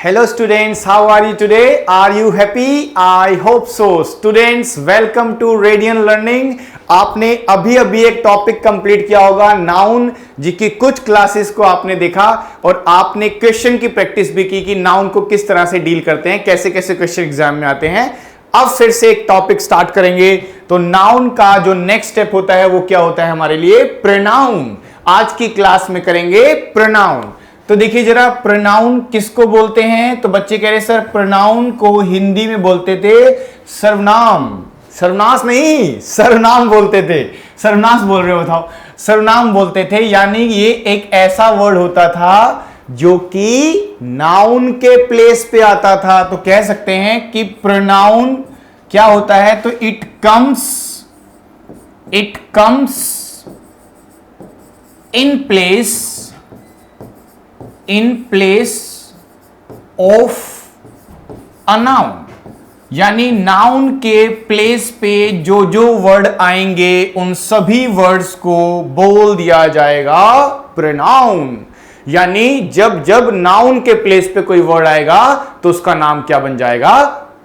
Hello students, how are you today? Are you happy? I hope so. Students, welcome to Radiant Learning. आपने अभी एक topic complete किया होगा noun, जिसकी कुछ क्लासेस को आपने देखा और आपने क्वेश्चन की प्रैक्टिस भी की कि नाउन को किस तरह से डील करते हैं, कैसे कैसे क्वेश्चन एग्जाम में आते हैं। अब फिर से एक टॉपिक स्टार्ट करेंगे। तो नाउन का जो नेक्स्ट स्टेप होता है वो क्या होता है हमारे लिए? प्रोनाउन। आज की क्लास में करेंगे प्रोनाउन। तो देखिए जरा, प्रोनाउन किसको बोलते हैं? तो बच्चे कह रहे सर प्रोनाउन को हिंदी में बोलते थे सर्वनाम। सर्वनाश नहीं, सर्वनाम बोलते थे। सर्वनाश बोल रहे हो, बताओ। सर्वनाम बोलते थे, यानी ये एक ऐसा वर्ड होता था जो कि नाउन के प्लेस पे आता था। तो कह सकते हैं कि प्रोनाउन क्या होता है? तो it comes in place of a noun, यानी नाउन के प्लेस पे जो जो वर्ड आएंगे उन सभी वर्ड्स को बोल दिया जाएगा प्रोनाउन। यानी जब जब नाउन के प्लेस पे कोई वर्ड आएगा तो उसका नाम क्या बन जाएगा?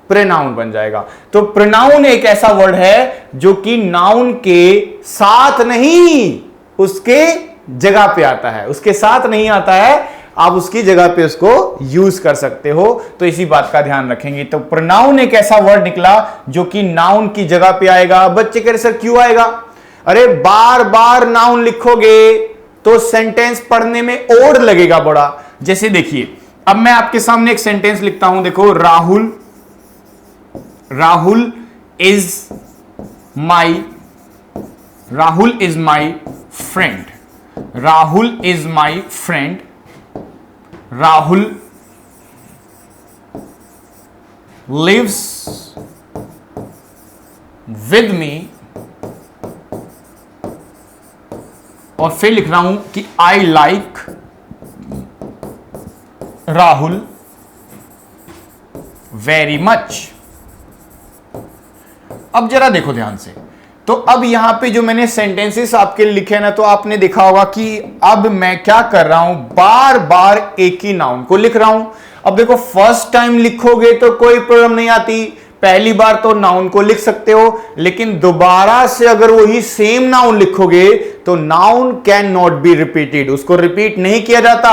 प्रोनाउन बन जाएगा। तो प्रोनाउन एक ऐसा वर्ड है जो कि नाउन के साथ नहीं, उसके जगह पे आता है। उसके साथ नहीं आता है, आप उसकी जगह पे उसको यूज कर सकते हो। तो इसी बात का ध्यान रखेंगे। तो प्रोनाउन एक ऐसा वर्ड निकला जो कि नाउन की जगह पे आएगा। बच्चे कह रहे सर क्यों आएगा? अरे बार बार नाउन लिखोगे तो सेंटेंस पढ़ने में और लगेगा बड़ा। जैसे देखिए, अब मैं आपके सामने एक सेंटेंस लिखता हूं, देखो। Rahul is my friend. Rahul is my friend. Rahul lives with me, और फिर लिख रहा हूं कि I like Rahul very much। अब जरा देखो ध्यान से। तो अब यहां पे जो मैंने सेंटेंसेस आपके लिखे ना, तो आपने देखा होगा कि अब मैं क्या कर रहा हूं, बार बार एक ही नाउन को लिख रहा हूं। अब देखो, फर्स्ट टाइम लिखोगे तो कोई प्रॉब्लम नहीं आती, पहली बार तो नाउन को लिख सकते हो। लेकिन दोबारा से अगर वही सेम नाउन लिखोगे तो noun can not be repeated, उसको रिपीट नहीं किया जाता।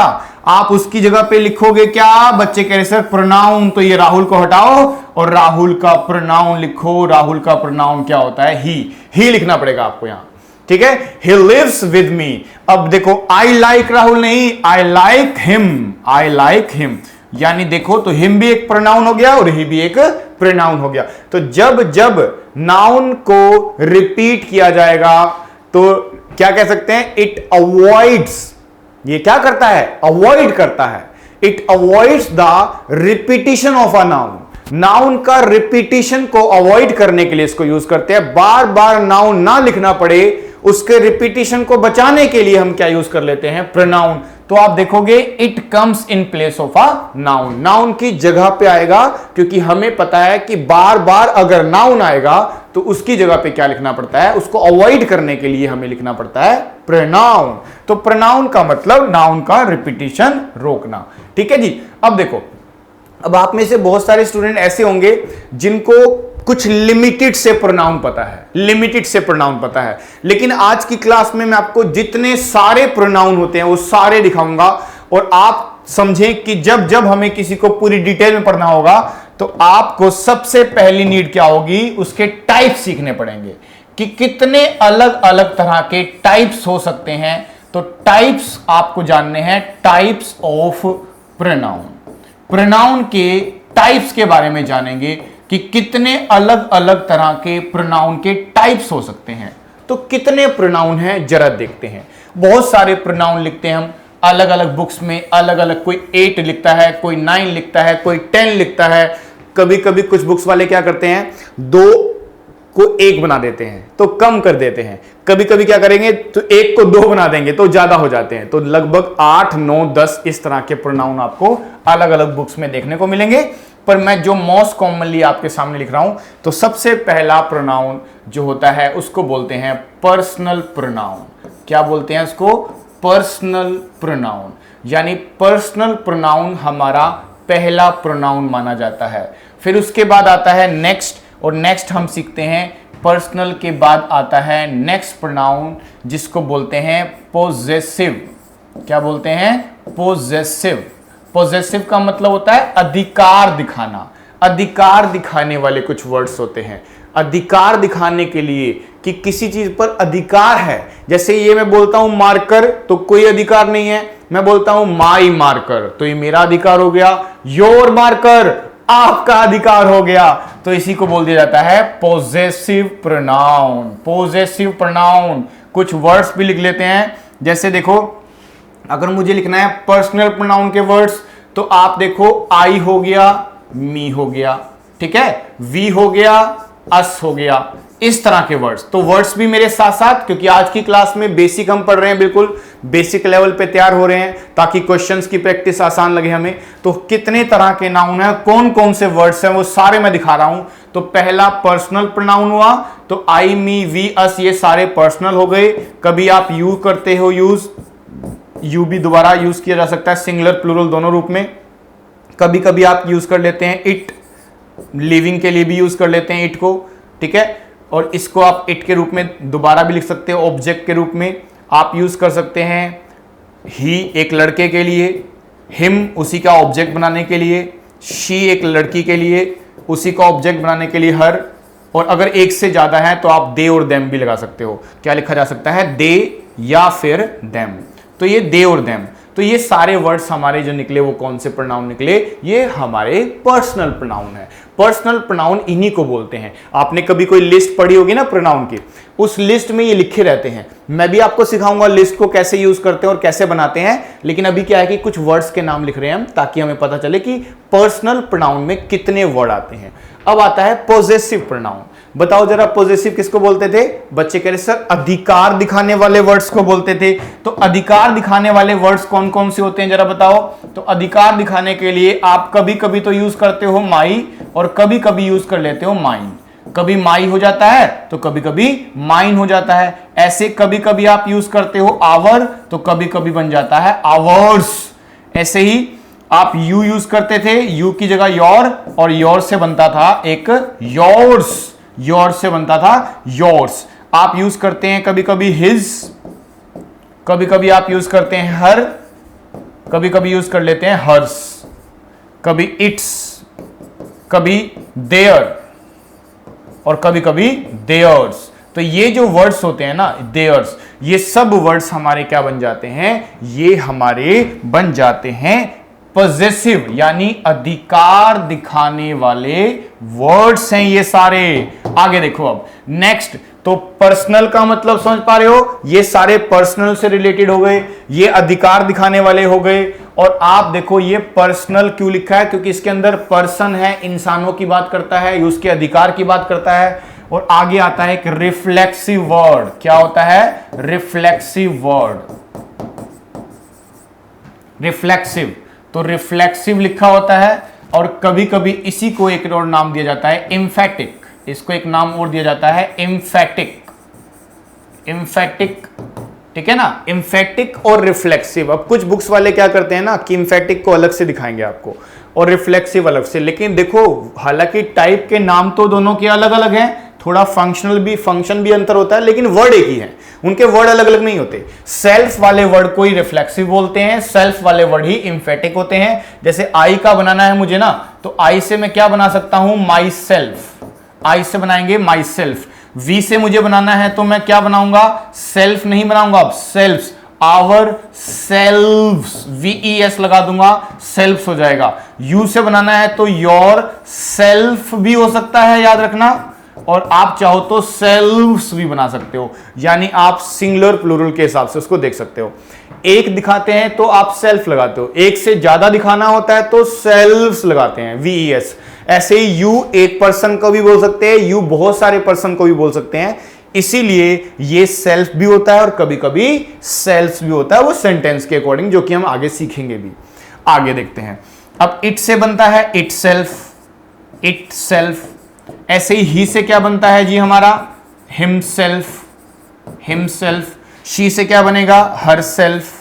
आप उसकी जगह पे लिखोगे क्या? बच्चे कह रहे सर प्रोनाउन, तो ये राहुल को हटाओ और राहुल का प्रोनाउन लिखो। राहुल का प्रोनाउन क्या होता है? ही लिखना पड़ेगा आपको यहां, ठीक है। He lives with me. अब देखो, आई लाइक राहुल नहीं, I like him. I like him, यानी देखो, तो हिम भी एक प्रोनाउन हो गया और ही भी एक प्रोनाउन हो गया। तो जब जब नाउन को रिपीट किया जाएगा तो क्या कह सकते हैं? It avoids. ये क्या करता है? अवॉइड करता है। It avoids the repetition of a noun. Noun का रिपीटिशन को अवॉइड करने के लिए इसको यूज करते हैं। बार बार नाउन ना लिखना पड़े, उसके रिपीटिशन को बचाने के लिए हम क्या यूज कर लेते हैं? प्रोनाउन। तो आप देखोगे it comes in place of a noun. Noun की जगह पे आएगा, क्योंकि हमें पता है कि बार बार अगर नाउन आएगा तो उसकी जगह पे क्या लिखना पड़ता है? उसको अवॉइड करने के लिए हमें लिखना पड़ता है प्रोनाउन। तो प्रोनाउन का मतलब नाउन का रिपीटिशन रोकना, ठीक है जी। अब देखो, अब आप में से बहुत सारे स्टूडेंट ऐसे होंगे जिनको कुछ लिमिटेड से प्रोनाउन पता है, लिमिटेड से प्रोनाउन पता है। लेकिन आज की क्लास में मैं आपको जितने सारे प्रोनाउन होते हैं वो सारे दिखाऊंगा, और आप समझें कि जब जब हमें किसी को पूरी डिटेल में पढ़ना होगा तो आपको सबसे पहली नीड क्या होगी? उसके टाइप सीखने पड़ेंगे कि कितने अलग अलग तरह के टाइप्स हो सकते हैं। तो टाइप्स आपको जानने हैं, टाइप्स ऑफ प्रोनाउन। प्रोनाउन के टाइप्स के बारे में जानेंगे कि कितने अलग अलग तरह के प्रोनाउन के टाइप्स हो सकते हैं। तो कितने प्रोनाउन हैं जरा देखते हैं। बहुत सारे प्रोनाउन लिखते हैं हम अलग अलग बुक्स में, अलग अलग। कोई 8 लिखता है, कोई 9 लिखता है, कोई 10 लिखता है। कभी कभी कुछ बुक्स वाले क्या करते हैं, 2 को 1 बना देते हैं तो कम कर देते हैं। कभी कभी क्या करेंगे, तो 1 को 2 बना देंगे तो ज्यादा हो जाते हैं। तो लगभग 8, 9, 10 इस तरह के प्रोनाउन आपको अलग अलग बुक्स में देखने को मिलेंगे। पर मैं जो मोस्ट कॉमनली आपके सामने लिख रहा हूं, तो सबसे पहला प्रोनाउन जो होता है उसको बोलते हैं पर्सनल प्रोनाउन। क्या बोलते हैं इसको? Personal pronoun. यानी पर्सनल प्रोनाउन हमारा पहला प्रोनाउन माना जाता है। फिर उसके बाद आता है नेक्स्ट, और नेक्स्ट हम सीखते हैं पर्सनल के बाद आता है नेक्स्ट प्रोनाउन जिसको बोलते हैं पोजेसिव। क्या बोलते हैं? पोजेसिव। पोजेसिव का मतलब होता है अधिकार दिखाना। अधिकार दिखाने वाले कुछ वर्ड्स होते हैं। अधिकार दिखाने के लिए कि किसी चीज पर अधिकार है, जैसे ये मैं बोलता हूं मार्कर तो कोई अधिकार नहीं है, मैं बोलता हूं माई मार्कर तो ये मेरा अधिकार हो गया, योर मार्कर आपका अधिकार हो गया, तो इसी को बोल दिया जाता है पोजेसिव प्रोनाउन। पोजेसिव प्रोनाउन कुछ वर्ड्स भी लिख लेते हैं, जैसे देखो अगर मुझे लिखना है पर्सनल प्रोनाउन के वर्ड्स तो आप देखो आई हो गया, मी हो गया, ठीक है, वी हो गया, अस हो गया, इस तरह के वर्ड्स। तो वर्ड्स भी मेरे साथ साथ, क्योंकि आज की क्लास में बेसिक हम पढ़ रहे हैं, बिल्कुल बेसिक लेवल पे तैयार हो रहे हैं ताकि क्वेश्चंस की प्रैक्टिस आसान लगे हमें। तो कितने तरह के नाउन है, कौन कौन से वर्ड्स हैं, वो सारे मैं दिखा रहा हूं। तो पहला पर्सनल प्रोनाउन हुआ, तो आई, मी, वी, अस ये सारे पर्सनल हो गए। कभी आप यू करते हो, यूज, यू भी दोबारा यूज किया जा सकता है सिंगुलर प्लूरल दोनों रूप में। कभी कभी आप यूज कर लेते हैं इट, लिविंग के लिए भी यूज कर लेते हैं इट को, ठीक है, और इसको आप इट के रूप में दोबारा भी लिख सकते हो, ऑब्जेक्ट के रूप में आप यूज कर सकते हैं। ही एक लड़के के लिए, हिम उसी का ऑब्जेक्ट बनाने के लिए, शी एक लड़की के लिए उसी का ऑब्जेक्ट बनाने के लिए हर, और अगर एक से ज्यादा है तो आप दे और देम भी लगा सकते हो। क्या लिखा जा सकता है? दे या फिर देम। तो ये दे और देम, तो ये सारे वर्ड्स हमारे जो निकले वो कौन से प्रोनाउन निकले? ये हमारे पर्सनल प्रोनाउन है। पर्सनल प्रोनाउन इन्हीं को बोलते हैं। आपने कभी कोई लिस्ट पढ़ी होगी ना प्रोनाउन की, उस लिस्ट में ये लिखे रहते हैं। मैं भी आपको सिखाऊंगा लिस्ट को कैसे यूज करते हैं और कैसे बनाते हैं, लेकिन अभी क्या है कि कुछ वर्ड्स के नाम लिख रहे हैं हम ताकि हमें पता चले कि पर्सनल प्रोनाउन में कितने वर्ड आते हैं। अब आता है पॉजेसिव प्रोनाउन। बताओ जरा पॉजेसिव किसको बोलते थे? बच्चे कह रहे सर अधिकार दिखाने वाले वर्ड्स को बोलते थे। तो अधिकार दिखाने वाले वर्ड्स कौन कौन से होते हैं जरा बताओ। तो अधिकार दिखाने के लिए आप कभी कभी तो यूज करते हो माई और कभी कभी यूज कर लेते हो माइन। कभी माई हो जाता है तो कभी कभी माइन हो जाता है। ऐसे कभी कभी आप यूज करते हो आवर तो कभी कभी बन जाता है आवर्स। ऐसे ही आप यू यूज करते थे, यू की जगह योर, और योर से बनता था एक योर्स, योर से बनता था योर्स। आप यूज करते हैं कभी कभी हिज, कभी कभी आप यूज करते हैं हर, कभी कभी यूज कर लेते हैं हर्स, कभी इट्स, कभी देयर और कभी कभी देयर्स। तो ये जो वर्ड्स होते हैं ना देयर्स, ये सब वर्ड्स हमारे क्या बन जाते हैं? ये हमारे बन जाते हैं पॉजेसिव, यानी अधिकार दिखाने वाले वर्ड्स हैं ये सारे। आगे देखो अब नेक्स्ट, तो पर्सनल का मतलब समझ पा रहे हो, ये सारे पर्सनल से रिलेटेड हो गए, ये अधिकार दिखाने वाले हो गए। और आप देखो ये पर्सनल क्यों लिखा है? क्योंकि इसके अंदर पर्सन है, इंसानों की बात करता है, उसके अधिकार की बात करता है। और आगे आता है एक रिफ्लेक्सिव वर्ड। क्या होता है? Reflexive word, reflexive. तो रिफ्लेक्सिव लिखा होता है, और कभी कभी इसी को एक और नाम दिया जाता है एम्फेटिक। इसको एक नाम और दिया जाता है एम्फेटिक, एम्फेटिक, ठीक है ना, एम्फेटिक और रिफ्लेक्सिव। अब कुछ बुक्स वाले क्या करते हैं ना कि एम्फेटिक को अलग से दिखाएंगे आपको और रिफ्लेक्सिव अलग से, लेकिन देखो हालांकि टाइप के नाम तो दोनों के अलग अलग हैं, थोड़ा फंक्शन भी अंतर होता है, लेकिन वर्ड एक ही है, उनके वर्ड अलग अलग नहीं होते। सेल्फ वाले वर्ड को ही रिफ्लेक्सिव बोलते हैं, सेल्फ वाले वर्ड ही एम्फेटिक होते हैं। जैसे आई का बनाना है मुझे ना, तो आई से मैं क्या बना सकता हूं? माई सेल्फ, आई से बनाएंगे माई सेल्फ। वी से मुझे बनाना है तो मैं क्या बनाऊंगा? सेल्फ नहीं बनाऊंगा, अब सेल्फ्स, आवर सेल्व्स, VES लगा दूंगा, सेल्फ्स हो जाएगा। यू से बनाना है तो योर सेल्फ भी हो सकता है, याद रखना, और आप चाहो तो सेल्व्स भी बना सकते हो, यानी आप सिंगुलर प्लूरल के हिसाब से उसको देख सकते हो। एक दिखाते हैं तो आप सेल्फ लगाते हो, एक से ज्यादा दिखाना होता है तो सेल्व्स लगाते हैं, VES। ऐसे ही यू एक पर्सन को भी बोल सकते हैं, यू बहुत सारे पर्सन को भी बोल सकते हैं, इसीलिए ये सेल्फ भी होता है और कभी कभी सेल्फ्स भी होता है, वो सेंटेंस के अकॉर्डिंग, जो कि हम आगे सीखेंगे भी। आगे देखते हैं। अब इट से बनता है इट सेल्फ, इट सेल्फ। ऐसे ही से क्या बनता है जी हमारा? Himself, himself. शी से क्या बनेगा? Her self,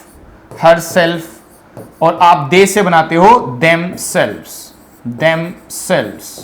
her self. और आप दे से बनाते हो themselves, themselves,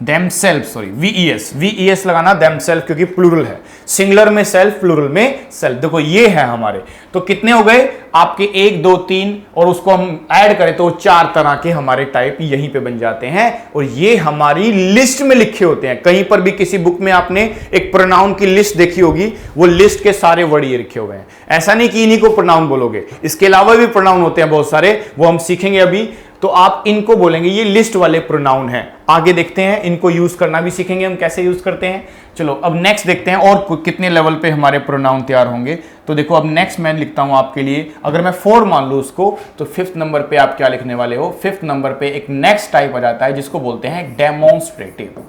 themselves, सॉरी वीईएस लगाना, themselves क्योंकि प्लूरल है, सिंगुलर में सेल्फ, प्लूरल में सेल्फ। देखो ये है हमारे, तो कितने हो गए आपके 1 2 3, और उसको हम ऐड करें तो 4 तरह के हमारे टाइप यहीं पे बन जाते हैं, और ये हमारी लिस्ट में लिखे होते हैं। कहीं पर भी किसी बुक में आपने एक प्रोनाउन की लिस्ट देखी होगी, वो लिस्ट के सारे वर्ड ये लिखे हुए हैं। ऐसा नहीं कि इन्हीं को प्रोनाउन बोलोगे, इसके अलावा भी प्रोनाउन होते हैं बहुत सारे, वो हम सीखेंगे अभी। तो आप इनको बोलेंगे, ये लिस्ट वाले प्रोनाउन हैं। आगे देखते हैं, इनको यूज करना भी सीखेंगे हम, कैसे यूज करते हैं। चलो अब नेक्स्ट देखते हैं और कितने लेवल पे हमारे प्रोनाउन तैयार होंगे। तो देखो अब नेक्स्ट मैं लिखता हूं आपके लिए, अगर मैं 4 मान लूं उसको, तो 5th नंबर पे आप क्या लिखने वाले हो? 5th नंबर पे एक नेक्स्ट टाइप आ जाता है जिसको बोलते हैं demonstrative,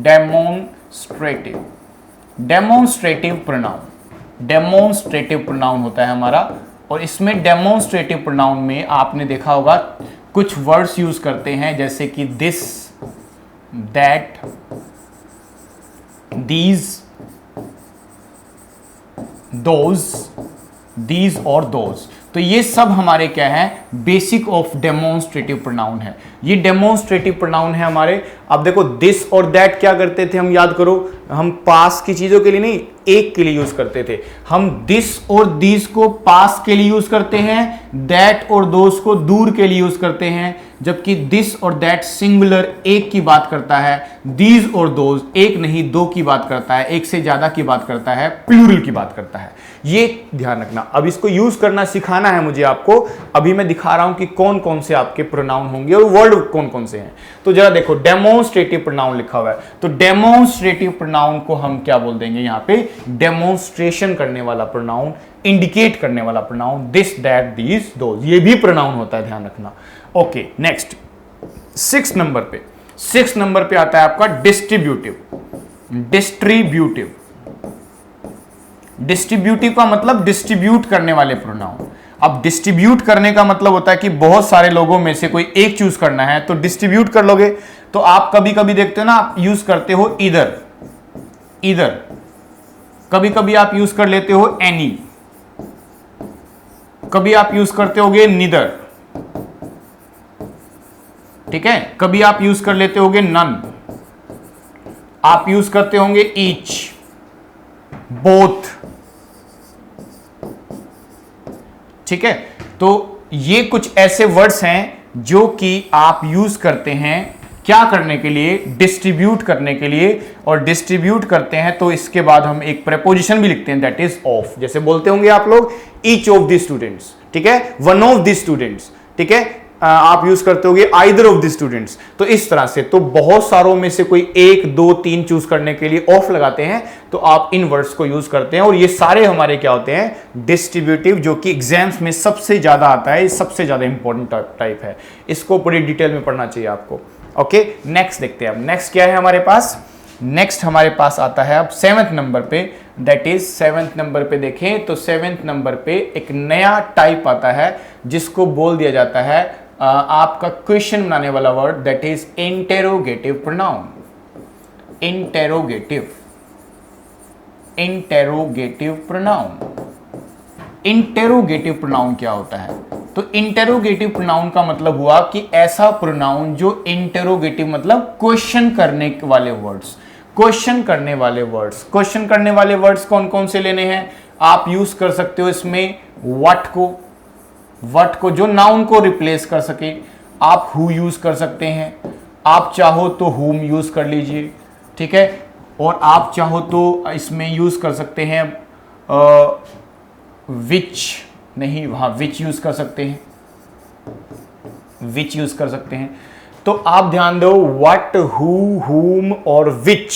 demonstrative, demonstrative pronoun. Demonstrative pronoun होता है हमारा, और इसमें डेमोन्स्ट्रेटिव प्रोनाउन में आपने देखा होगा कुछ वर्ड्स यूज करते हैं, जैसे कि this, that, these, those, these और दोज। तो ये सब हमारे क्या है? बेसिक ऑफ डेमोन्स्ट्रेटिव प्रोनाउन है। ये डेमोन्स्ट्रेटिव प्रोनाउन है हमारे। अब देखो दिस और दैट क्या करते थे हम, याद करो, हम पास की चीजों के लिए नहीं, एक के लिए यूज करते थे। हम दिस और दीज को पास के लिए यूज करते हैं, दैट और दोज को दूर के लिए यूज करते हैं, जबकि दिस और दैट सिंगुलर एक की बात करता है, दीज और दोज एक नहीं 2 की बात करता है, एक से ज्यादा की बात करता है, प्लूरल की बात करता है। ये ध्यान रखना। अब इसको यूज करना सिखाना है मुझे आपको। अभी मैं दिखा रहा हूं कि कौन कौन से आपके प्रोनाउन होंगे और वर्ड कौन कौन से हैं। तो जरा देखो, डेमोन्स्ट्रेटिव प्रोनाउन लिखा हुआ है, तो डेमोन्स्ट्रेटिव प्रोनाउन को हम क्या बोल देंगे यहां पे? डेमोन्स्ट्रेशन करने वाला प्रोनाउन, इंडिकेट करने वाला pronoun, this, that, these, those, ये भी प्रोनाउन होता है, ध्यान रखना। ओके नेक्स्ट 6 नंबर पे, 6 नंबर पे आता है आपका डिस्ट्रीब्यूटिव। डिस्ट्रीब्यूटिव, डिस्ट्रीब्यूटिव का मतलब डिस्ट्रीब्यूट करने वाले प्रोनाउन। अब डिस्ट्रीब्यूट करने का मतलब होता है कि बहुत सारे लोगों में से कोई एक चूज करना है, तो डिस्ट्रीब्यूट कर लोगे। तो आप कभी कभी देखते हो ना, आप यूज करते हो इधर, इधर, कभी कभी आप यूज कर लेते हो एनी, कभी आप यूज करते होगे निदर, ठीक है, कभी आप यूज कर लेते होगे नन, आप यूज करते होंगे ईच, बोथ, ठीक है। तो ये कुछ ऐसे वर्ड्स हैं जो कि आप यूज करते हैं क्या करने के लिए? डिस्ट्रीब्यूट करने के लिए। और डिस्ट्रीब्यूट करते हैं तो इसके बाद हम एक प्रेपोजिशन भी लिखते हैं, दैट इज ऑफ। जैसे बोलते होंगे आप लोग ईच ऑफ द स्टूडेंट्स, ठीक है, वन ऑफ द स्टूडेंट्स, ठीक है, आप यूज करते होगे आइदर ऑफ द स्टूडेंट्स। तो इस तरह से, तो बहुत सारों में से कोई 1 2 3 चूज करने के लिए ऑफ लगाते हैं, तो आप इन वर्ड्स को यूज करते हैं। और ये सारे हमारे क्या होते हैं? डिस्ट्रीब्यूटिव, जो कि एग्जाम्स में सबसे ज्यादा आता है, सबसे ज्यादा इंपॉर्टेंट टाइप है। इसको पूरी डिटेल में पढ़ना चाहिए आपको। ओके नेक्स्ट देखते हैं। अब नेक्स्ट क्या है हमारे पास? नेक्स्ट हमारे पास आता है अब 7th नंबर पे, दैट इज 7th नंबर पे देखें तो 7th नंबर पे एक नया टाइप आता है जिसको बोल दिया जाता है आपका क्वेश्चन बनाने वाला word, that is interrogative pronoun. Interrogative, interrogative pronoun. Interrogative pronoun क्या होता है? तो इंटेरोगेटिव प्रोनाउन का मतलब हुआ कि ऐसा प्रोनाउन जो इंटेरोगेटिव मतलब क्वेश्चन करने वाले वर्ड्स, क्वेश्चन करने वाले वर्ड्स। क्वेश्चन करने वाले वर्ड्स कौन कौन से लेने हैं? आप यूज कर सकते हो इसमें व्हाट को, व्हाट को जो नाउन को रिप्लेस कर सके। आप हु यूज कर सकते हैं, आप चाहो तो हुम यूज कर लीजिए, ठीक है। और आप चाहो तो इसमें यूज कर सकते हैं विच, नहीं वहां विच यूज कर सकते हैं, विच यूज कर सकते हैं। तो आप ध्यान दो, व्हाट, हु, हुम और विच,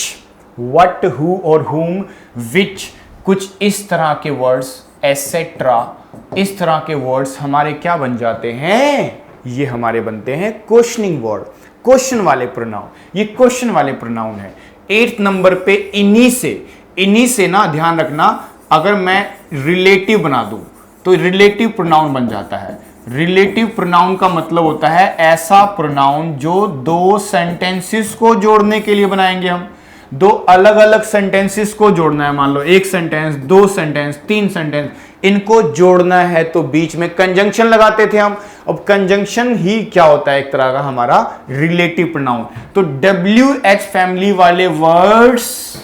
व्हाट, हु और हुम, विच, कुछ इस तरह के वर्ड्स, एसेट्रा, इस तरह के वर्ड्स हमारे क्या बन जाते हैं? ये हमारे बनते हैं क्वेश्चनिंग वर्ड, क्वेश्चन वाले प्रोनाउन। ये क्वेश्चन वाले प्रोनाउन है। 8th नंबर पे इन्हीं से ना ध्यान रखना, अगर मैं रिलेटिव बना दूं तो रिलेटिव प्रोनाउन बन जाता है। रिलेटिव प्रोनाउन का मतलब होता है ऐसा प्रोनाउन जो 2 सेंटेंसेस को जोड़ने के लिए बनाएंगे हम। दो अलग अलग सेंटेंसेस को जोड़ना है, मान लो एक सेंटेंस, दो सेंटेंस, तीन सेंटेंस, इनको जोड़ना है तो बीच में कंजंक्शन लगाते थे हम। अब कंजंक्शन ही क्या होता है, एक तरह का हमारा रिलेटिव प्रोनाउन। तो WH फैमिली वाले वर्ड्स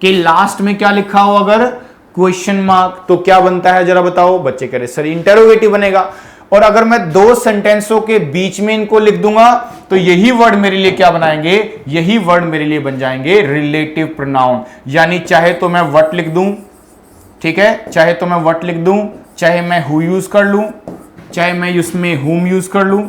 के लास्ट में क्या लिखा हो अगर क्वेश्चन मार्क, तो क्या बनता है जरा बताओ। बच्चे कह रहे सर इंटेरोगेटिव बनेगा। और अगर मैं दो सेंटेंसों के बीच में इनको लिख दूंगा तो यही वर्ड मेरे लिए क्या बनाएंगे, यही वर्ड मेरे लिए बन जाएंगे रिलेटिव प्रोनाउन। यानी चाहे तो मैं व्हाट लिख दूं, ठीक है, चाहे तो मैं व्हाट लिख दूं, चाहे मैं हु यूज कर लूं, चाहे मैं उसमें हुम यूज कर लूं,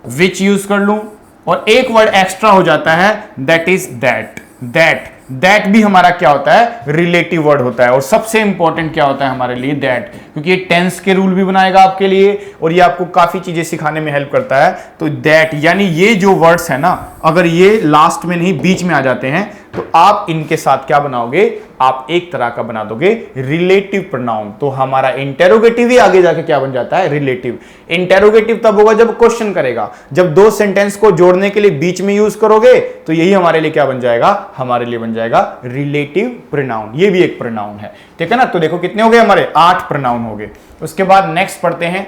विच यूज कर लूं, और एक वर्ड एक्स्ट्रा हो जाता है दैट इज दैट। दैट भी हमारा क्या होता है, रिलेटिव वर्ड होता है। और सबसे इंपॉर्टेंट क्या होता है हमारे लिए, दैट, क्योंकि ये टेंस के रूल भी बनाएगा आपके लिए और ये आपको काफी चीजें सिखाने में हेल्प करता है। तो दैट यानी ये जो वर्ड्स है ना, अगर ये लास्ट में नहीं बीच में आ जाते हैं तो आप इनके साथ क्या बनाओगे, आप एक तरह का बना दोगे रिलेटिव प्रोनाउन। तो हमारा इंटेरोगेटिव ही आगे जाके क्या बन जाता है, रिलेटिव। इंटेरोगेटिव तब होगा जब क्वेश्चन करेगा, जब दो सेंटेंस को जोड़ने के लिए बीच में यूज करोगे तो यही हमारे लिए क्या बन जाएगा, हमारे लिए बन जाएगा रिलेटिव प्रोनाउन। ये भी एक प्रोनाउन है, ठीक है ना। तो देखो कितने हो गए हमारे, 8 प्रोनाउन हो गए। उसके बाद नेक्स्ट पढ़ते हैं।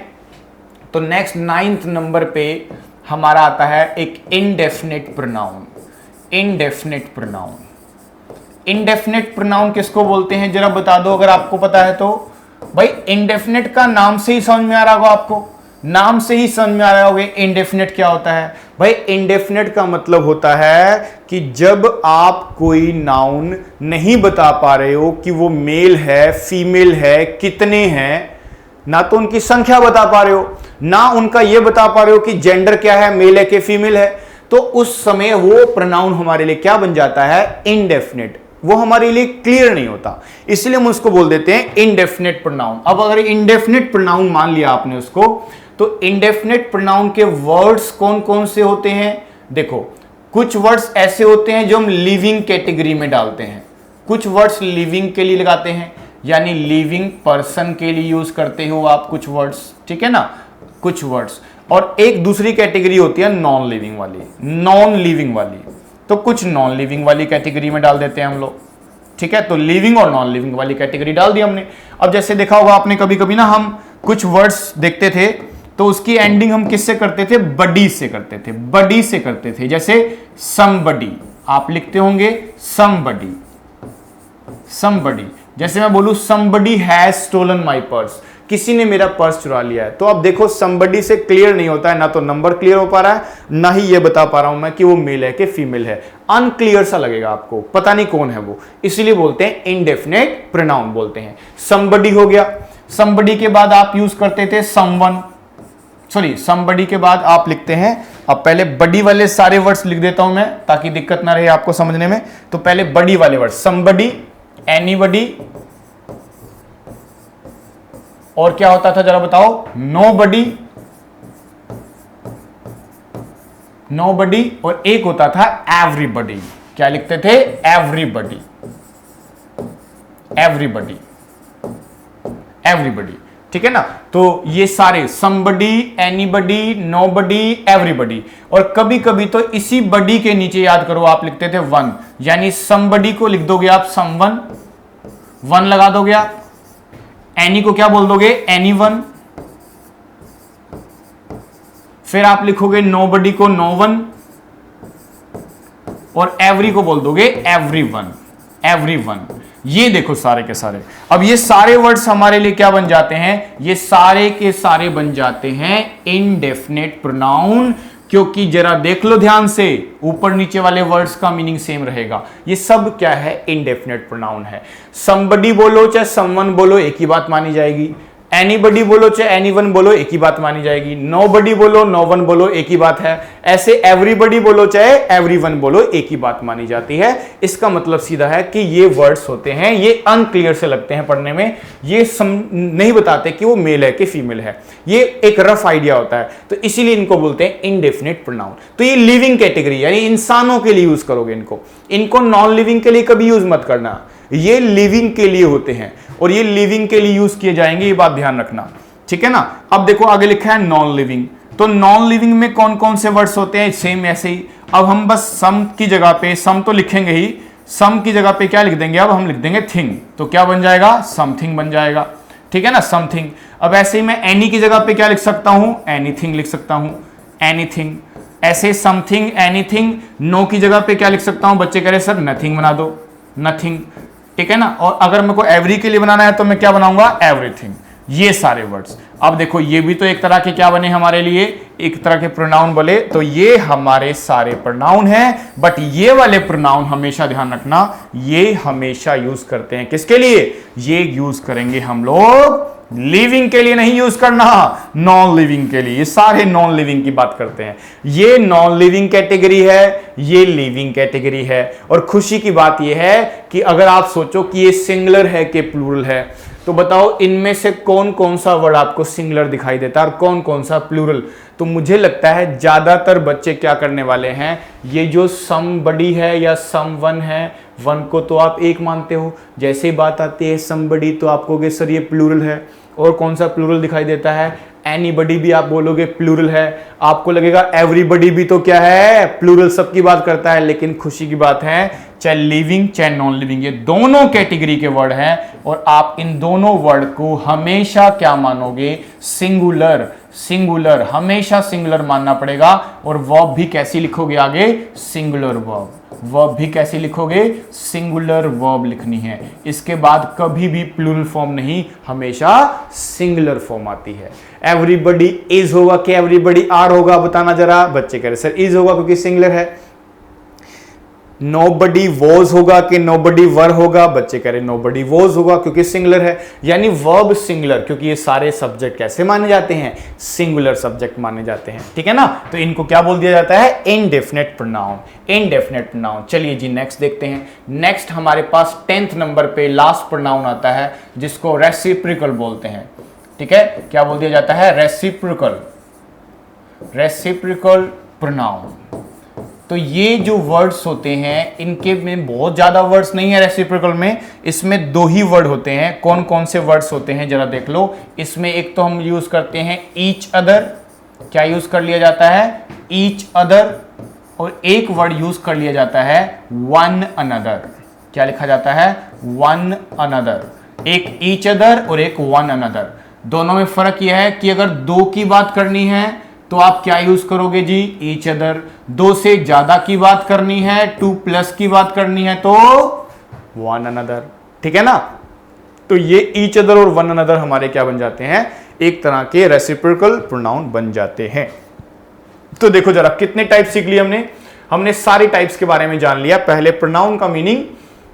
तो नेक्स्ट 9th नंबर पे हमारा आता है एक indefinite pronoun. Indefinite pronoun, indefinite pronoun किसको बोलते हैं जरा बता दो अगर आपको पता है तो। भाई इनडेफिनिट का नाम से ही समझ में आ रहा होगा आपको, नाम से ही समझ में आ रहा होगा इनडेफिनिट क्या होता है। भाई इनडेफिनिट का मतलब होता है कि जब आप कोई नाउन नहीं बता पा रहे हो कि वो मेल है, फीमेल है, कितने हैं, ना तो उनकी संख्या बता पा रहे हो, ना उनका ये बता पा रहे हो कि जेंडर क्या है, मेल है कि फीमेल है, तो उस समय वो प्रोनाउन हमारे लिए क्या बन जाता है, इनडेफिनिट। वो हमारे लिए क्लियर नहीं होता, इसलिए हम उसको बोल देते हैं इनडेफिनिट प्रोनाउन। अब अगर इनडेफिनिट प्रोनाउन मान लिया आपने उसको, तो इनडेफिनिट प्रोनाउन के वर्ड्स कौन कौन से होते हैं। देखो कुछ वर्ड्स ऐसे होते हैं जो हम लिविंग कैटेगरी में डालते हैं, कुछ वर्ड्स लिविंग के लिए लगाते हैं, यानी लिविंग पर्सन के लिए यूज करते हो आप कुछ वर्ड्स, ठीक है ना, कुछ वर्ड्स। और एक दूसरी कैटेगरी होती है नॉन लिविंग वाली, नॉन लिविंग वाली, तो कुछ नॉन लिविंग वाली कैटेगरी में डाल देते हैं हम लोग, ठीक है। तो लिविंग और नॉन लिविंग वाली कैटेगरी डाल दी हमने। अब जैसे देखा होगा आपने कभी कभी ना, हम कुछ वर्ड्स देखते थे तो उसकी एंडिंग हम किससे करते थे, बडी से करते थे, बडी से करते थे। जैसे समबडी, आप लिखते होंगे समबडी, समबडी। जैसे मैं बोलूं somebody has stolen my purse, किसी ने मेरा पर्स चुरा लिया है। तो अब देखो समबडी से क्लियर नहीं होता है, ना तो नंबर क्लियर हो पा रहा है, ना ही ये बता पा रहा हूं मैं कि वो मेल है कि फीमेल है। अनक्लियर सा लगेगा आपको, पता नहीं कौन है वो, इसीलिए बोलते हैं इनडेफिनिट प्रोनाउन बोलते हैं। समबडी हो गया। समबडी के बाद आप यूज करते थे समवन, सॉरी समबडी के बाद आप लिखते हैं, अब पहले बडी वाले सारे वर्ड्स लिख देता हूं मैं ताकि दिक्कत ना रहे आपको समझने में। तो पहले बडी वाले वर्ड, समबडी, एनीबडी, और क्या होता था जरा बताओ, नोबडी, नोबडी, और एक होता था एवरीबडी। क्या लिखते थे, एवरीबडी, एवरीबडी, एवरीबडी, ठीक है ना। तो ये सारे समबडी, एनीबडी, नोबडी, एवरीबडी, और कभी कभी तो इसी बडी के नीचे याद करो आप लिखते थे वन, यानी समबडी को लिख दोगे आप समवन, वन लगा दोगे आप। एनी को क्या बोल दोगे, एनीवन, फिर आप लिखोगे नोबडी को नोवन, और एवरी को बोल दोगे एवरीवन, एवरीवन। ये देखो सारे के सारे, अब ये सारे वर्ड्स हमारे लिए क्या बन जाते हैं, ये सारे के सारे बन जाते हैं इनडेफिनिट प्रोनाउन। क्योंकि जरा देख लो ध्यान से, ऊपर नीचे वाले वर्ड्स का मीनिंग सेम रहेगा। ये सब क्या है, इनडेफिनिट प्रोनाउन है। समबडी बोलो चाहे समवन बोलो एक ही बात मानी जाएगी, एनीबडी बोलो चाहे एनीवन बोलो एक ही बात मानी जाएगी, नोबडी बोलो नोवन बोलो एक ही बात है, ऐसे एवरीबडी बोलो चाहे एवरीवन बोलो एक ही बात मानी जाती है। इसका मतलब सीधा है कि ये वर्ड्स होते हैं, ये अनक्लियर से लगते हैं पढ़ने में, ये नहीं बताते कि वो मेल है कि फीमेल है, ये एक रफ आइडिया होता है, तो इसीलिए इनको बोलते हैं इनडेफिनिट प्रोनाउन। तो ये लिविंग कैटेगरी यानी इंसानों के लिए यूज करोगे इनको नॉन लिविंग के लिए कभी यूज मत करना, ये लिविंग के लिए होते हैं और ये लिविंग के लिए यूज किए जाएंगे, ये बात ध्यान रखना, ठीक है ना। अब देखो आगे लिखा है नॉन लिविंग, तो नॉन लिविंग में कौन कौन से वर्ड्स होते हैं, सेम ऐसे ही। अब हम बस सम की जगह पे, सम तो लिखेंगे ही, सम की जगह पे क्या लिख देंगे, अब हम लिख देंगे थिंग, तो क्या बन जाएगा, समथिंग बन जाएगा, ठीक है ना, समथिंग। अब ऐसे ही मैं एनी की जगह पे क्या लिख सकता हूं, एनीथिंग लिख सकता हूं, एनीथिंग। ऐसे समथिंग, एनीथिंग। नो की जगह पे क्या लिख सकता हूं, बच्चे कह रहे सर नथिंग बना दो, नथिंग, ठीक है ना। और अगर मेरे को एवरी के लिए बनाना है तो मैं क्या बनाऊंगा, एवरीथिंग। ये सारे वर्ड्स। अब देखो ये भी तो एक तरह के क्या बने हमारे लिए, एक तरह के प्रोनाउन बोले, तो ये हमारे सारे प्रोनाउन हैं। बट ये वाले प्रोनाउन हमेशा ध्यान रखना, ये हमेशा यूज करते हैं किसके लिए, ये यूज करेंगे हम लोग लिविंग के लिए, नहीं यूज करना नॉन लिविंग के लिए। ये सारे नॉन लिविंग की बात करते हैं, ये नॉन लिविंग कैटेगरी है, ये लिविंग कैटेगरी है। और खुशी की बात यह है कि अगर आप सोचो कि ये सिंगुलर है कि प्लूरल है, तो बताओ इनमें से कौन कौन सा वर्ड आपको सिंगुलर दिखाई देता है और कौन कौन सा प्लूरल। तो मुझे लगता है ज्यादातर बच्चे क्या करने वाले हैं, ये जो समबडी है या समवन है, वन को तो आप एक मानते हो, जैसे ही बात आती है समबडी तो आप कहोगे सर ये प्लूरल है। और कौन सा प्लूरल दिखाई देता है, एनीबडी भी आप बोलोगे प्लूरल है। आपको लगेगा एवरीबडी भी तो क्या है, प्लूरल, सबकी बात करता है। लेकिन खुशी की बात है, चाहे लिविंग चाहे नॉन लिविंग, ये दोनों कैटेगरी के वर्ड हैं और आप इन दोनों वर्ड को हमेशा क्या मानोगे, सिंगुलर। सिंगुलर हमेशा सिंगुलर मानना पड़ेगा। और वर्ब भी कैसी लिखोगे आगे, सिंगुलर वर्ब। वर्ब भी कैसी लिखोगे, सिंगुलर वर्ब लिखनी है। इसके बाद कभी भी प्लूरल फॉर्म नहीं, हमेशा सिंगुलर फॉर्म आती है। एवरीबडी इज होगा कि एवरीबडी आर होगा, बताना जरा। बच्चे कह रहे सर इज होगा क्योंकि सिंगुलर है। नोबडी वॉज होगा कि नोबडी वर होगा, बच्चे कह रहे नोबडी वॉज होगा क्योंकि सिंगुलर है। यानी वर्ब सिंगुलर, क्योंकि ये सारे सब्जेक्ट कैसे माने जाते हैं, सिंगुलर सब्जेक्ट माने जाते हैं, ठीक है ना। तो इनको क्या बोल दिया जाता है, इनडेफिनेट प्रोनाउन। Indefinite pronoun. चलिए जी नेक्स्ट देखते हैं। नेक्स्ट हमारे पास 10th नंबर पे लास्ट प्रोनाउन आता है जिसको रेसिप्रोकल बोलते हैं, ठीक है। क्या बोल दिया जाता है, रेसिप्रोकल। Reciprocal pronoun. तो ये जो वर्ड्स होते हैं इनके में बहुत ज्यादा वर्ड्स नहीं है रेसिप्रोकल में, इसमें दो ही वर्ड होते हैं। कौन कौन से वर्ड्स होते हैं जरा देख लो। इसमें एक तो हम यूज करते हैं ईच अदर, क्या यूज कर लिया जाता है, ईच अदर। और एक वर्ड यूज कर लिया जाता है वन अनदर, क्या लिखा जाता है, वन अनदर। एक ईच अदर और एक वन अनदर। दोनों में फर्क यह है कि अगर दो की बात करनी है तो आप क्या यूज करोगे जी, ईच अदर। दो से ज्यादा की बात करनी है, 2+ की बात करनी है तो वन अनदर, ठीक है ना। तो ये ईच अदर और वन अनदर हमारे क्या बन जाते हैं, एक तरह के रेसिप्रोकल प्रोनाउन बन जाते हैं। तो देखो जरा कितने टाइप सीख लिए हमने सारी टाइप्स के बारे में जान लिया। पहले प्रोनाउन का मीनिंग।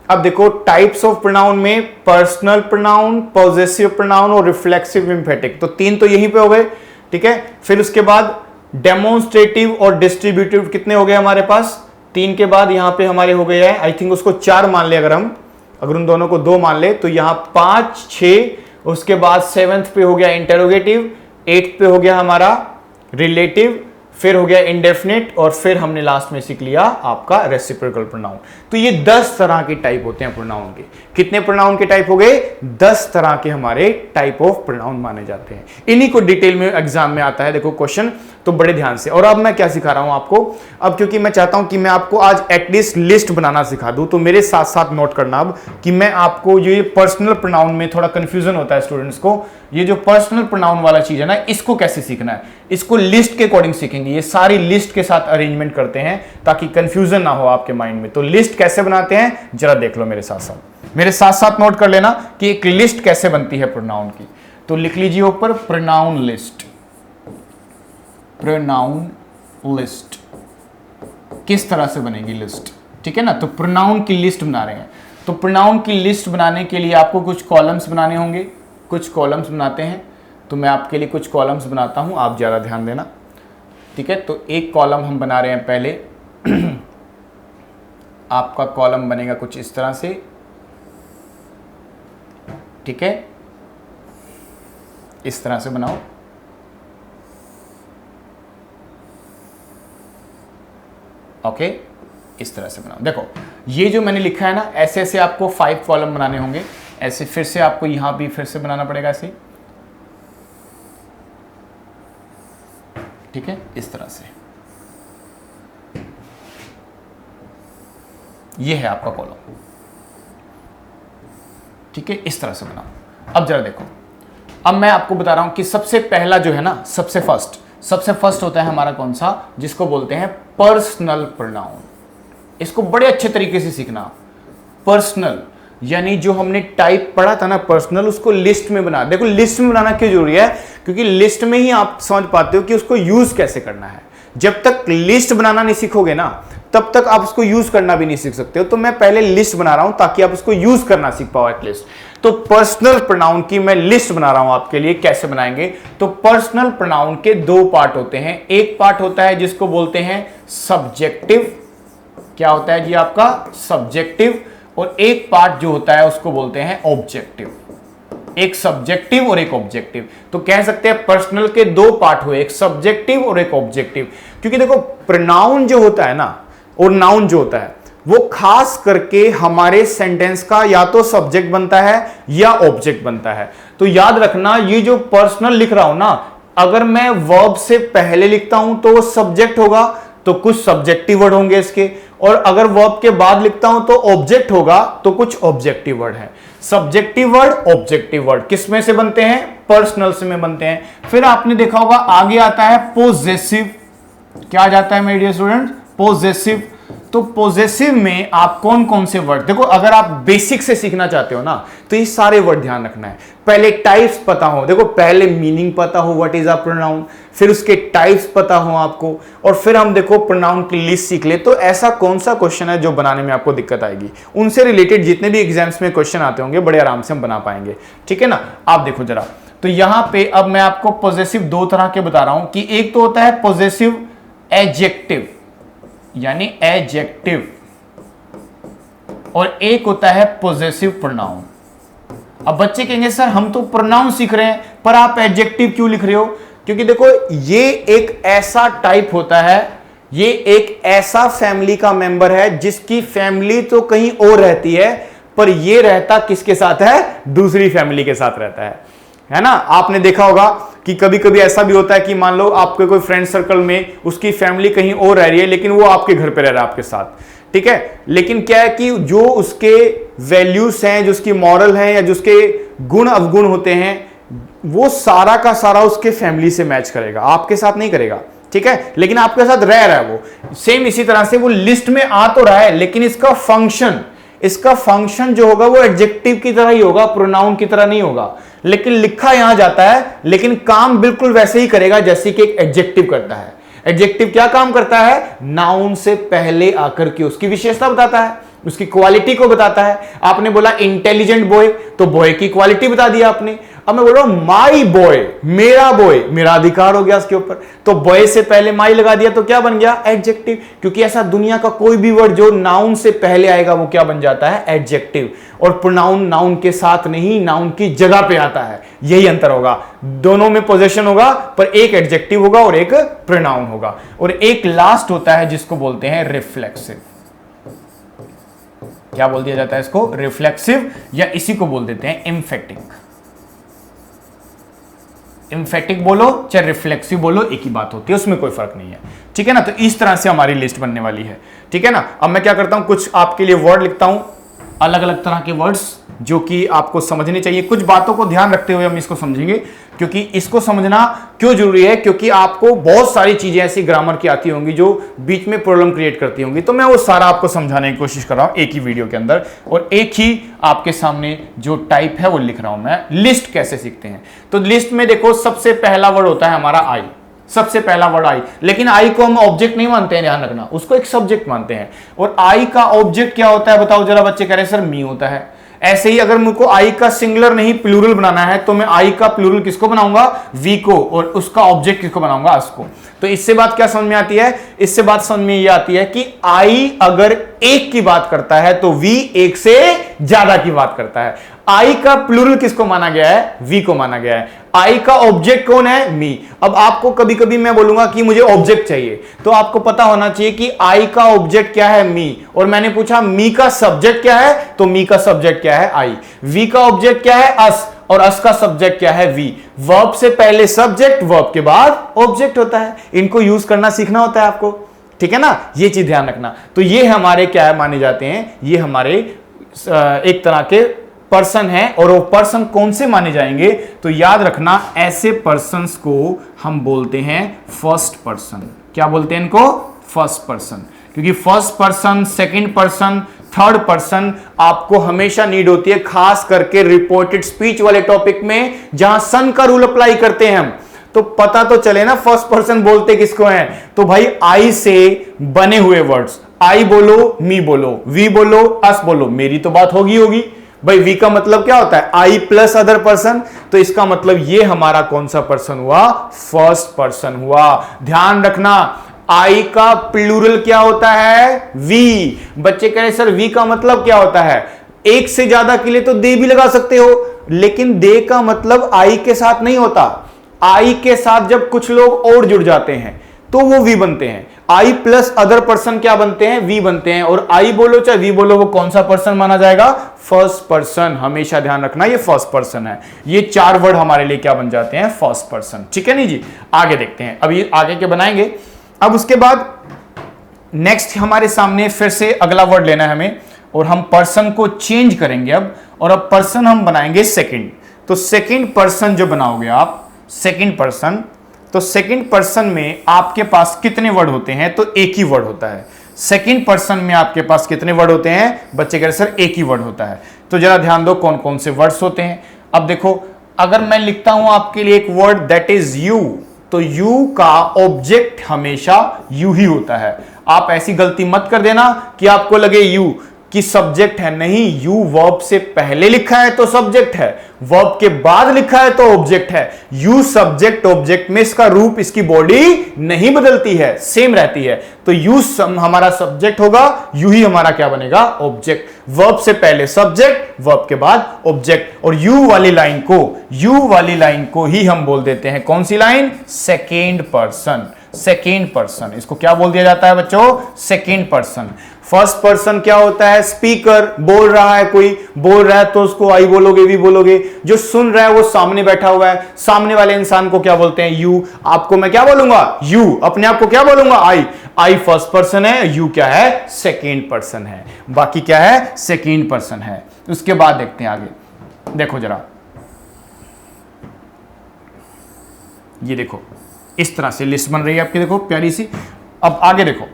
अब देखो टाइप्स ऑफ प्रोनाउन में पर्सनल प्रोनाउन, पॉजेसिव प्रोनाउन और रिफ्लेक्सिव एम्फेटिक, तो तीन तो यहीं पे हो गए, ठीक है। फिर उसके बाद डेमोन्स्ट्रेटिव और डिस्ट्रीब्यूटिव कितने हो गए हमारे पास, तीन के बाद यहां पे हमारे हो गए हैं, आई थिंक उसको 4 मान ले, अगर उन दोनों को 2 मान ले तो यहां 5, 6। उसके बाद 7th पे हो गया इंटेरोगेटिव, 8th पे हो गया हमारा रिलेटिव, फिर हो गया इंडेफिनिट, और फिर हमने लास्ट में सीख लिया आपका रेसिप्रोकल प्रोनाउन। तो ये 10 तरह के टाइप होते हैं प्रोनाउन के। कितने प्रोनाउन के टाइप हो गए, 10 तरह के हमारे टाइप ऑफ प्रोनाउन माने जाते हैं। इन्हीं को डिटेल में एग्जाम में आता है, देखो क्वेश्चन, तो बड़े ध्यान से। और अब मैं क्या सिखा रहा हूं आपको, अब क्योंकि मैं चाहता हूं कि मैं आपको आज एटलीस्ट लिस्ट बनाना सिखा दूं, तो मेरे साथ साथ नोट करना अब कि मैं आपको ये पर्सनल प्रोनाउन में थोड़ा कंफ्यूजन होता है स्टूडेंट्स को, ये जो पर्सनल प्रोनाउन वाला चीज है ना, इसको कैसे सीखना है, इसको लिस्ट के अकॉर्डिंग सीखेंगे। ये सारी लिस्ट के साथ अरेंजमेंट करते हैं ताकि कंफ्यूजन ना हो आपके माइंड में। तो लिस्ट कैसे बनाते हैं जरा देख लो मेरे साथ साथ नोट कर लेना कि एक लिस्ट कैसे बनती है प्रोनाउन की। तो लिख लीजिए ऊपर प्रोनाउन लिस्ट। प्रोनाउन लिस्ट किस तरह से बनेगी लिस्ट, ठीक है ना। तो प्रोनाउन की लिस्ट बना रहे हैं, तो प्रोनाउन की लिस्ट बनाने के लिए आपको कुछ कॉलम्स बनाने होंगे। कुछ कॉलम्स बनाते हैं, तो मैं आपके लिए कुछ कॉलम्स बनाता हूं, आप ज़्यादा ध्यान देना, ठीक है। तो एक कॉलम हम बना रहे हैं पहले आपका कॉलम बनेगा कुछ इस तरह से, ठीक है, इस तरह से बनाओ। ओके, इस तरह से बनाओ। देखो ये जो मैंने लिखा है ना, ऐसे ऐसे आपको 5 कॉलम बनाने होंगे। ऐसे फिर से आपको यहां भी फिर से बनाना पड़ेगा ऐसे, ठीक है, इस तरह से। ये है आपका कॉलम, ठीक है, इस तरह से बनाओ। अब जरा देखो, अब मैं आपको बता रहा हूं कि सबसे पहला जो है ना, सबसे फर्स्ट होता है हमारा कौन सा, जिसको बोलते हैं पर्सनल प्रोनाउन। इसको बड़े अच्छे तरीके से सीखना। पर्सनल यानी जो हमने टाइप पढ़ा था ना पर्सनल, उसको लिस्ट में बना। देखो लिस्ट में बनाना क्यों जरूरी है, क्योंकि लिस्ट में ही आप समझ पाते हो कि उसको यूज कैसे करना है। जब तक लिस्ट बनाना नहीं सीखोगे ना, तब तक आप उसको यूज करना भी नहीं सीख सकते हो। तो मैं पहले लिस्ट बना रहा हूं ताकि आप उसको यूज करना सीख पाओ एटलीस्ट। तो पर्सनल प्रोनाउन की मैं लिस्ट बना रहा हूं आपके लिए, कैसे बनाएंगे। तो पर्सनल प्रोनाउन के दो पार्ट होते हैं। एक पार्ट होता है जिसको बोलते हैं सब्जेक्टिव, क्या होता है जी आपका सब्जेक्टिव, और एक पार्ट जो होता है उसको बोलते हैं ऑब्जेक्टिव। एक सब्जेक्टिव और एक ऑब्जेक्टिव। तो कह सकते हैं पर्सनल के दो पार्ट हुए, एक सब्जेक्टिव और एक ऑब्जेक्टिव। क्योंकि देखो प्रोनाउन जो होता है ना और नाउन जो होता है वो खास करके हमारे सेंटेंस का या तो सब्जेक्ट बनता है या ऑब्जेक्ट बनता है। तो याद रखना, ये जो पर्सनल लिख रहा हूं ना, अगर मैं वर्ब से पहले लिखता हूं तो वो सब्जेक्ट होगा, तो कुछ सब्जेक्टिव वर्ड होंगे इसके, और अगर वर्ब के बाद लिखता हूं तो ऑब्जेक्ट होगा, तो कुछ ऑब्जेक्टिव वर्ड है। सब्जेक्टिव वर्ड ऑब्जेक्टिव वर्ड किस में से बनते हैं, पर्सनल से में बनते हैं। फिर आपने देखा होगा आगे आता है पोजेसिव। क्या आ जाता है मेरे डियर स्टूडेंट, पोजेसिव। तो पोजेसिव में आप कौन कौन से वर्ड, देखो अगर आप बेसिक से सीखना चाहते हो ना, तो ये सारे वर्ड ध्यान रखना है। पहले टाइप्स पता हो, देखो पहले मीनिंग पता हो व्हाट इज अ प्रोनाउन, फिर उसके टाइप्स पता हो आपको, और फिर हम देखो प्रोनाउन की लिस्ट सीख ले। तो ऐसा कौन सा क्वेश्चन है जो बनाने में आपको दिक्कत आएगी, उनसे रिलेटेड जितने भी एग्जाम्स में क्वेश्चन आते होंगे बड़े आराम से हम बना पाएंगे, ठीक है ना। आप देखो जरा, तो यहां पे अब मैं आपको पॉजेसिव दो तरह के बता रहा हूं कि एक तो होता है पॉजेसिव एडजेक्टिव यानी एडजेक्टिव, और एक होता है पॉजेसिव प्रोनाउन। अब बच्चे कहेंगे सर हम तो प्रोनाउन सीख रहे हैं पर आप एडजेक्टिव क्यों लिख रहे हो, क्योंकि देखो ये एक ऐसा टाइप होता है, ये एक ऐसा फैमिली का मेंबर है जिसकी फैमिली तो कहीं और रहती है, पर ये रहता किसके साथ है, दूसरी फैमिली के साथ रहता है ना। आपने देखा होगा कि कभी कभी ऐसा भी होता है कि मान लो आपके कोई फ्रेंड सर्कल में उसकी फैमिली कहीं और रह रही है, लेकिन वो आपके घर पे रह रहा है आपके साथ, ठीक है। लेकिन क्या है कि जो उसके वैल्यूज हैं, जो उसकी मॉरल हैं, या जो उसके गुण अवगुण होते हैं, वो सारा का सारा उसके फैमिली से मैच करेगा, आपके साथ नहीं करेगा, ठीक है। लेकिन आपके साथ रह रहा है वो। सेम इसी तरह से वो लिस्ट में आ तो रहा है, लेकिन इसका फंक्शन जो होगा वो एडजेक्टिव की तरह ही होगा, प्रोनाउन की तरह नहीं होगा। लेकिन लिखा यहां जाता है, लेकिन काम बिल्कुल वैसे ही करेगा जैसे कि एक एडजेक्टिव करता है। एडजेक्टिव क्या काम करता है, नाउन से पहले आकर के उसकी विशेषता बताता है, उसकी क्वालिटी को बताता है। आपने बोला इंटेलिजेंट बॉय, तो बॉय की क्वालिटी बता दिया आपने। अब मैं बोल रहा हूं माई बॉय, मेरा बॉय, मेरा अधिकार हो गया उसके ऊपर, तो बॉय से पहले माई लगा दिया तो क्या बन गया, एडजेक्टिव। क्योंकि ऐसा दुनिया का कोई भी वर्ड जो नाउन से पहले आएगा वो क्या बन जाता है, एडजेक्टिव। और प्रोनाउन नाउन के साथ नहीं, नाउन की जगह पे आता है, यही अंतर होगा। दोनों में पोजेशन होगा, पर एक एडजेक्टिव होगा और एक प्रोनाउन होगा। और एक लास्ट होता है जिसको बोलते हैं रिफ्लेक्सिव। क्या बोल दिया जाता है इसको, रिफ्लेक्सिव, या इसी को बोल देते हैं एम्फेटिक। एम्फेटिक बोलो चाहे रिफ्लेक्सिव बोलो, एक ही बात होती है, उसमें कोई फर्क नहीं है, ठीक है ना। तो इस तरह से हमारी लिस्ट बनने वाली है, ठीक है ना। अब मैं क्या करता हूं, कुछ आपके लिए वर्ड लिखता हूं, अलग अलग तरह के वर्ड्स जो कि आपको समझने चाहिए। कुछ बातों को ध्यान रखते हुए हम इसको समझेंगे, क्योंकि इसको समझना क्यों जरूरी है, क्योंकि आपको बहुत सारी चीजें ऐसी ग्रामर की आती होंगी जो बीच में प्रॉब्लम क्रिएट करती होंगी। तो मैं वो सारा आपको समझाने की कोशिश कर रहा हूं एक ही वीडियो के अंदर, और एक ही आपके सामने जो टाइप है वो लिख रहा हूं मैं। लिस्ट कैसे सीखते हैं, तो लिस्ट में देखो सबसे पहला वर्ड होता है हमारा आई, सबसे पहला वर्ड आई। लेकिन आई को हम ऑब्जेक्ट नहीं मानते हैं, ध्यान रखना, उसको एक सब्जेक्ट मानते हैं। और आई का ऑब्जेक्ट क्या होता है बताओ जरा, बच्चे कह रहे हैं सर मी होता है। ऐसे ही अगर मुझको आई का सिंगुलर नहीं प्लूरल बनाना है, तो मैं आई का प्लूरल किसको बनाऊंगा, वी को, और उसका ऑब्जेक्ट किसको बनाऊंगा, अस को। तो इससे बात क्या समझ में आती है, इससे बात समझ में ये आती है कि आई अगर एक की बात करता है तो वी एक से ज्यादा की बात करता है। आई का प्लूरल किसको माना गया है, वी को माना गया है। आई का ऑब्जेक्ट कौन है, मी। अब आपको कभी कभी मैं बोलूंगा कि मुझे ऑब्जेक्ट चाहिए, तो आपको पता होना चाहिए कि आई का ऑब्जेक्ट क्या है, मी। और मैंने पूछा मी का सब्जेक्ट क्या है, तो मी का सब्जेक्ट क्या है, आई। वी का ऑब्जेक्ट क्या है, अस, और अस का सब्जेक्ट क्या है, वी। वर्ब से पहले सब्जेक्ट, वर्ब के बाद ऑब्जेक्ट होता है। इनको यूज करना सीखना होता है आपको, ठीक है ना, ये चीज ध्यान रखना। तो ये हमारे क्या है माने जाते हैं, ये हमारे एक तरह के पर्सन है। और वो पर्सन कौन से माने जाएंगे, तो याद रखना ऐसे पर्सन्स को हम बोलते हैं फर्स्ट पर्सन। क्या बोलते हैं इनको, फर्स्ट पर्सन। क्योंकि first person, second person, third person आपको हमेशा नीड होती है, खास करके रिपोर्टेड स्पीच वाले टॉपिक में जहां सन का रूल अप्लाई करते हैं हम, तो पता तो चले ना फर्स्ट पर्सन बोलते किसको हैं। तो भाई आई से बने हुए वर्ड्स, आई बोलो, मी बोलो, वी बोलो, अस बोलो, मेरी तो बात होगी। भाई वी का मतलब क्या होता है, आई प्लस अदर पर्सन, तो इसका मतलब ये हमारा कौन सा पर्सन हुआ, फर्स्ट पर्सन हुआ। ध्यान रखना आई का प्लूरल क्या होता है, वी। बच्चे कह रहे सर वी का मतलब क्या होता है, एक से ज्यादा के लिए तो दे भी लगा सकते हो, लेकिन दे का मतलब आई के साथ नहीं होता। आई के साथ जब कुछ लोग और जुड़ जाते हैं तो वो वी बनते हैं। आई प्लस अदर पर्सन क्या बनते हैं, वी बनते हैं। और आई बोलो चाहे वी बोलो, वो कौन सा पर्सन माना जाएगा, फर्स्ट पर्सन। हमेशा ध्यान रखना ये फर्स्ट पर्सन है। ये चार वर्ड हमारे लिए क्या बन जाते हैं, फर्स्ट पर्सन। ठीक है नहीं जी, आगे देखते हैं, अभी आगे के बनाएंगे। अब उसके बाद नेक्स्ट हमारे सामने फिर से अगला वर्ड लेना है हमें, और हम पर्सन को चेंज करेंगे अब, और अब पर्सन हम बनाएंगे सेकंड। तो सेकंड पर्सन जो बनाओगे आप, सेकंड पर्सन, तो सेकंड पर्सन में आपके पास कितने वर्ड होते हैं, तो एक ही वर्ड होता है। सेकंड पर्सन में आपके पास कितने वर्ड होते हैं, बच्चे कह रहे सर एक ही वर्ड होता है। तो जरा ध्यान दो कौन कौन से वर्ड्स होते हैं। अब देखो, अगर मैं लिखता हूं आपके लिए एक वर्ड दैट इज यू, तो यू का ऑब्जेक्ट हमेशा यू ही होता है। आप ऐसी गलती मत कर देना कि आपको लगे यू कि सब्जेक्ट है, नहीं, यू वर्ब से पहले लिखा है तो सब्जेक्ट है, वर्ब के बाद लिखा है तो ऑब्जेक्ट है। यू सब्जेक्ट ऑब्जेक्ट में इसका रूप, इसकी बॉडी नहीं बदलती है, सेम रहती है। तो यू हमारा सब्जेक्ट होगा, यू ही हमारा क्या बनेगा, ऑब्जेक्ट। वर्ब से पहले सब्जेक्ट, वर्ब के बाद ऑब्जेक्ट। और यू वाली लाइन को ही हम बोल देते हैं कौन सी line, second person. Second person, इसको क्या बोल दिया जाता है बच्चों, सेकेंड पर्सन। फर्स्ट पर्सन क्या होता है, स्पीकर, बोल रहा है, कोई बोल रहा है तो उसको आई बोलोगे, वी बोलोगे। जो सुन रहा है वो सामने बैठा हुआ है, सामने वाले इंसान को क्या बोलते हैं, यू। आपको मैं क्या बोलूंगा, यू। अपने आप को क्या बोलूंगा, आई। आई फर्स्ट पर्सन है, यू क्या है, सेकेंड पर्सन है। बाकी क्या है, सेकेंड पर्सन है। उसके बाद देखते हैं आगे। देखो जरा, ये देखो इस तरह से लिस्ट बन रही है आपकी, देखो प्यारी सी। अब आगे देखो,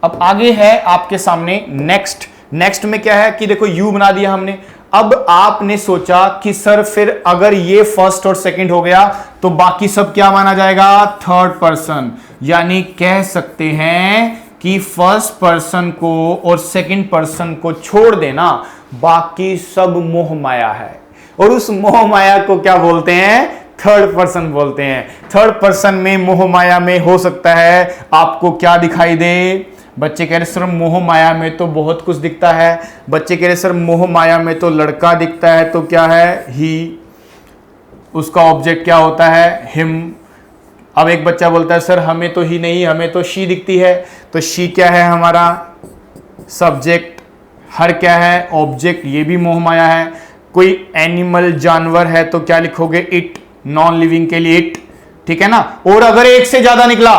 अब आगे है आपके सामने नेक्स्ट में क्या है कि देखो यू बना दिया हमने। अब आपने सोचा कि सर फिर अगर ये फर्स्ट और सेकंड हो गया तो बाकी सब क्या माना जाएगा, थर्ड पर्सन। यानी कह सकते हैं कि फर्स्ट पर्सन को और सेकंड पर्सन को छोड़ देना, बाकी सब मोह माया है। और उस मोह माया को क्या बोलते हैं, थर्ड पर्सन बोलते हैं। थर्ड पर्सन में मोह माया में हो सकता है आपको क्या दिखाई दे, बच्चे कह रहे सर मोह माया में तो बहुत कुछ दिखता है। बच्चे कह रहे सर मोह माया में तो लड़का दिखता है, तो क्या है, ही। उसका ऑब्जेक्ट क्या होता है, हिम। अब एक बच्चा बोलता है सर हमें तो ही नहीं, हमें तो शी दिखती है, तो शी क्या है हमारा सब्जेक्ट, हर क्या है, ऑब्जेक्ट। ये भी मोह माया है। कोई एनिमल, जानवर है तो क्या लिखोगे, इट। नॉन लिविंग के लिए इट, ठीक है ना। और अगर एक से ज्यादा निकला,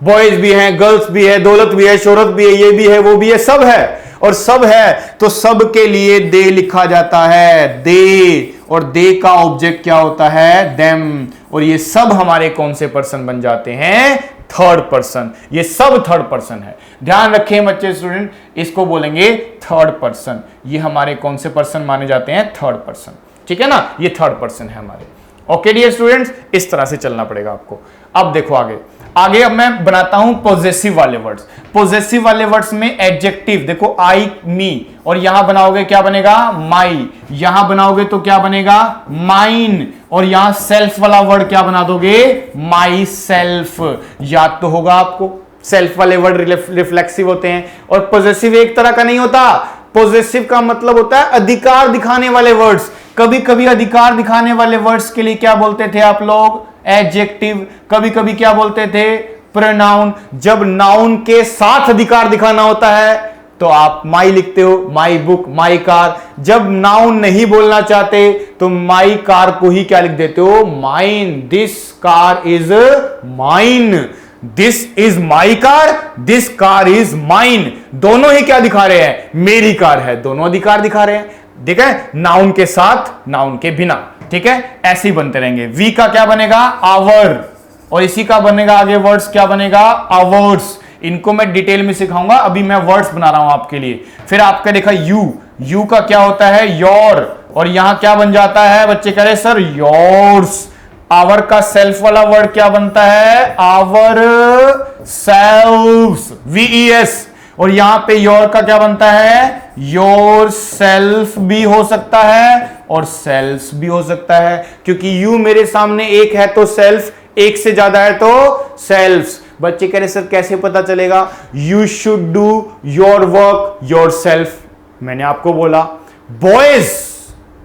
बॉयज भी हैं, गर्ल्स भी है, दौलत भी है, शोहरत भी है, ये भी है, वो भी है, सब है, और सब है, तो सब के लिए दे लिखा जाता है, दे। और दे का ऑब्जेक्ट क्या होता है, देम। और ये सब हमारे कौन से पर्सन बन जाते हैं, थर्ड पर्सन। ये सब थर्ड पर्सन है। ध्यान रखें बच्चे, स्टूडेंट, इसको बोलेंगे थर्ड पर्सन। ये हमारे कौन से पर्सन माने जाते हैं, थर्ड पर्सन। ठीक है ना, ये थर्ड पर्सन है हमारे। ओके डियर स्टूडेंट्स, इस तरह से चलना पड़ेगा आपको। अब देखो आगे अब मैं बनाता हूं पॉजेसिव वाले वर्ड्स। पॉजेसिव वाले वर्ड्स में एडजेक्टिव, देखो आई, मी, और यहां बनाओगे क्या बनेगा, माई। यहां बनाओगे तो क्या बनेगा, माइन। और यहां सेल्फ वाला वर्ड क्या बना दोगे, माई सेल्फ। याद तो होगा आपको, सेल्फ वाले वर्ड रिफ्लेक्सिव होते हैं, और पॉजेसिव एक तरह का नहीं होता। पॉजेसिव का मतलब होता है अधिकार दिखाने वाले वर्ड्स। कभी कभी अधिकार दिखाने वाले वर्ड्स के लिए क्या बोलते थे आप लोग, एडजेक्टिव। कभी कभी क्या बोलते थे, प्रोनाउन। जब नाउन के साथ अधिकार दिखाना होता है तो आप माई लिखते हो, माई बुक, माई कार। जब नाउन नहीं बोलना चाहते तो माई कार को ही क्या लिख देते हो, mine. This car is mine. This is my car, this car is mine. दोनों ही क्या दिखा रहे हैं? मेरी कार है। दोनों अधिकार दिखा रहे हैं। ठीक है, नाउन के साथ, नाउन के बिना। ठीक है, ऐसे ही बनते रहेंगे। वी का क्या बनेगा? आवर। और इसी का बनेगा आगे वर्ड्स, क्या बनेगा? आवर्स। इनको मैं डिटेल में सिखाऊंगा, अभी मैं वर्ड्स बना रहा हूं आपके लिए। फिर आपका देखा यू, यू का क्या होता है? योर। और यहां क्या बन जाता है? बच्चे कह रहे सर योर्स। आवर का सेल्फ वाला वर्ड क्या बनता है? Our selves, VES। और यहां पे योर का क्या बनता है? योर सेल्फ भी हो सकता है और सेल्फ भी हो सकता है, क्योंकि यू मेरे सामने एक है तो सेल्फ, एक से ज्यादा है तो सेल्फ। बच्चे कह रहे सर कैसे पता चलेगा? You should do your work your self. मैंने आपको बोला boys,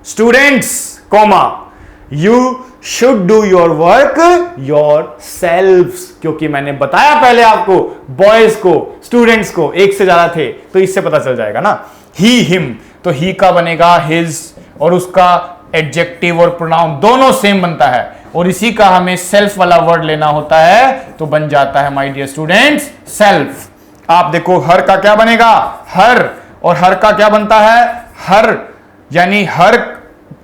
students, comma, you should do your work your self, क्योंकि मैंने बताया पहले आपको बॉयज को, स्टूडेंट्स को एक से ज्यादा थे, तो इससे पता चल जाएगा ना। ही, हिम, तो ही का बनेगा हिज, और उसका एडजेक्टिव और प्रोनाउन दोनों सेम बनता है। और इसी का हमें सेल्फ वाला वर्ड लेना होता है, तो बन जाता है माय डियर स्टूडेंट्स सेल्फ। आप देखो हर का क्या बनेगा? हर। और हर का क्या बनता है? हर, यानी हर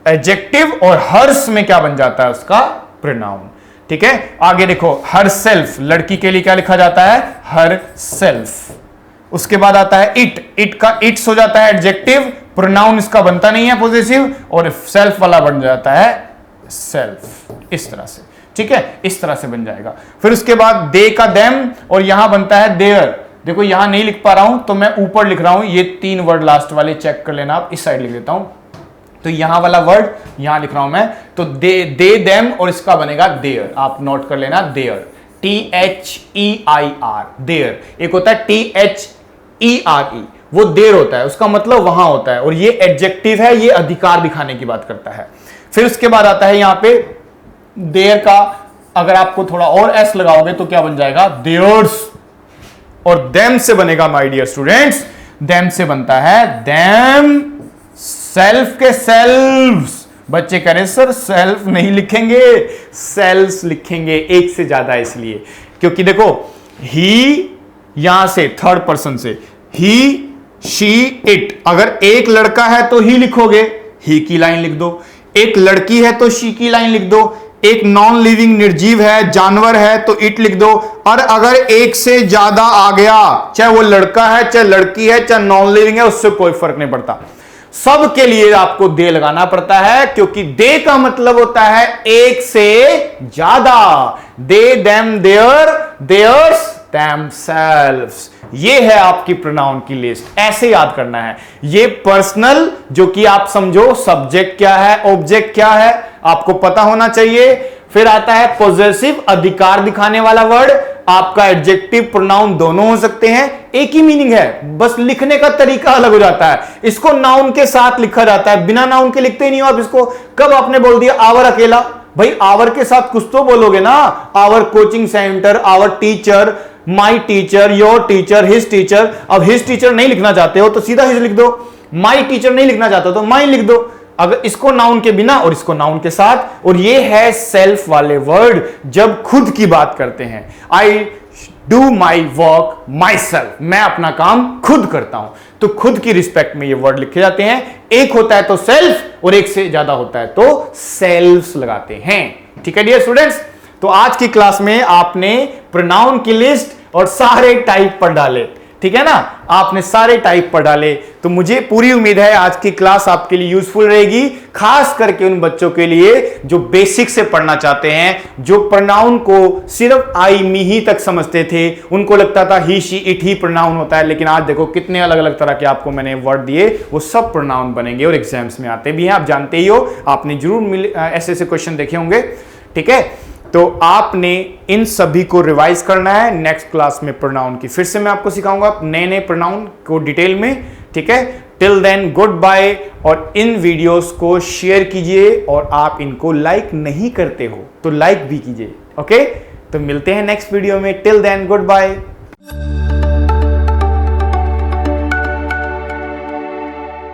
एडजेक्टिव, और हर्स में क्या बन जाता है? उसका प्रोनाउन। ठीक है, आगे देखो हर सेल्फ, लड़की के लिए क्या लिखा जाता है? Her self. उसके बाद आता है इट, इट का इट्स हो जाता है एडजेक्टिव, प्रोनाउन इसका बनता नहीं है पॉजिटिव, और सेल्फ वाला बन जाता है सेल्फ। इस तरह से, ठीक है, इस तरह से बन जाएगा। फिर उसके बाद दे का देम, और यहां बनता है देयर। देखो यहां नहीं लिख पा रहा हूं तो मैं ऊपर लिख रहा हूं, ये 3 वर्ड लास्ट वाले चेक कर लेना आप। इस साइड लिख देता हूं, तो यहां वाला वर्ड यहां लिख रहा हूं मैं, तो दे देम, और इसका बनेगा देयर। आप नोट कर लेना देयर, THEIR, देयर। एक होता है THERE, वो देर होता है, उसका मतलब वहां होता है, और ये एडजेक्टिव है, ये अधिकार दिखाने की बात करता है। फिर उसके बाद आता है यहां पे देयर का, अगर आपको थोड़ा और एस लगाओगे तो क्या बन जाएगा? देयर्स। और देम से बनेगा माय डियर स्टूडेंट्स, देम से बनता है देम, सेल्फ के सेल्व्स। बच्चे कह रहे सर सेल्फ नहीं लिखेंगे, सेल्व्स लिखेंगे, एक से ज्यादा इसलिए, क्योंकि देखो ही यहां से थर्ड पर्सन से, ही, शी, इट। अगर एक लड़का है तो ही लिखोगे, ही की लाइन लिख दो। एक लड़की है तो शी की लाइन लिख दो। एक नॉन लिविंग निर्जीव है, जानवर है, तो इट लिख दो। और अगर एक से ज्यादा आ गया, चाहे वो लड़का है, चाहे लड़की है, चाहे नॉन लिविंग है, उससे कोई फर्क नहीं पड़ता, सब के लिए आपको दे लगाना पड़ता है, क्योंकि दे का मतलब होता है एक से ज्यादा। दे, देम, देयर, देयर्स, themselves। ये है आपकी प्रोनाउन की लिस्ट, ऐसे याद करना है। ये पर्सनल, जो कि आप समझो सब्जेक्ट क्या है, ऑब्जेक्ट क्या है, आपको पता होना चाहिए। फिर आता है पॉजेसिव, अधिकार दिखाने वाला वर्ड। आपका एडजेक्टिव, प्रोनाउन दोनों हो सकते हैं, एक ही मीनिंग है, बस लिखने का तरीका अलग हो जाता है। इसको नाउन के साथ लिखा जाता है, बिना नाउन के लिखते ही नहीं हो आप इसको। कब आपने बोल दिया आवर अकेला, भाई आवर के साथ कुछ तो बोलोगे ना, our coaching centre, our teacher, my teacher, your teacher, his teacher. अब हिज टीचर नहीं लिखना चाहते हो तो सीधा हिज लिख दो, माई टीचर नहीं लिखना चाहते हो तो माई लिख दो, अगर इसको नाउन के बिना और इसको नाउन के साथ। और ये है सेल्फ वाले वर्ड, जब खुद की बात करते हैं। I do my work my self, मैं अपना काम खुद करता हूं, तो खुद की रिस्पेक्ट में ये वर्ड लिखे जाते हैं। एक होता है तो सेल्फ, और एक से ज्यादा होता है तो सेल्फ्स लगाते हैं। ठीक है डियर स्टूडेंट्स, तो आज की क्लास में आपने प्रोनाउन की लिस्ट और सारे टाइप पढ़ डाले, ठीक है ना, आपने सारे टाइप पढ़ डाले। तो मुझे पूरी उम्मीद है आज की क्लास आपके लिए यूजफुल रहेगी, खास करके उन बच्चों के लिए जो बेसिक से पढ़ना चाहते हैं, जो प्रोनाउन को सिर्फ आई मी ही तक समझते थे, उनको लगता था ही शी इट ही प्रोनाउन होता है। लेकिन आज देखो कितने अलग अलग तरह के आपको मैंने वर्ड दिए, वो सब प्रोनाउन बनेंगे और एग्जाम्स में आते भी हैं, आप जानते ही हो, आपने जरूर ऐसे क्वेश्चन देखे होंगे। ठीक है, तो आपने इन सभी को रिवाइज करना है। नेक्स्ट क्लास में प्रोनाउन की फिर से मैं आपको सिखाऊंगा, नए नए प्रोनाउन को डिटेल में। ठीक है, टिल देन गुड बाय। और इन वीडियोस को शेयर कीजिए, और आप इनको लाइक नहीं करते हो तो लाइक भी कीजिए। ओके, तो मिलते हैं नेक्स्ट वीडियो में। Till then good bye.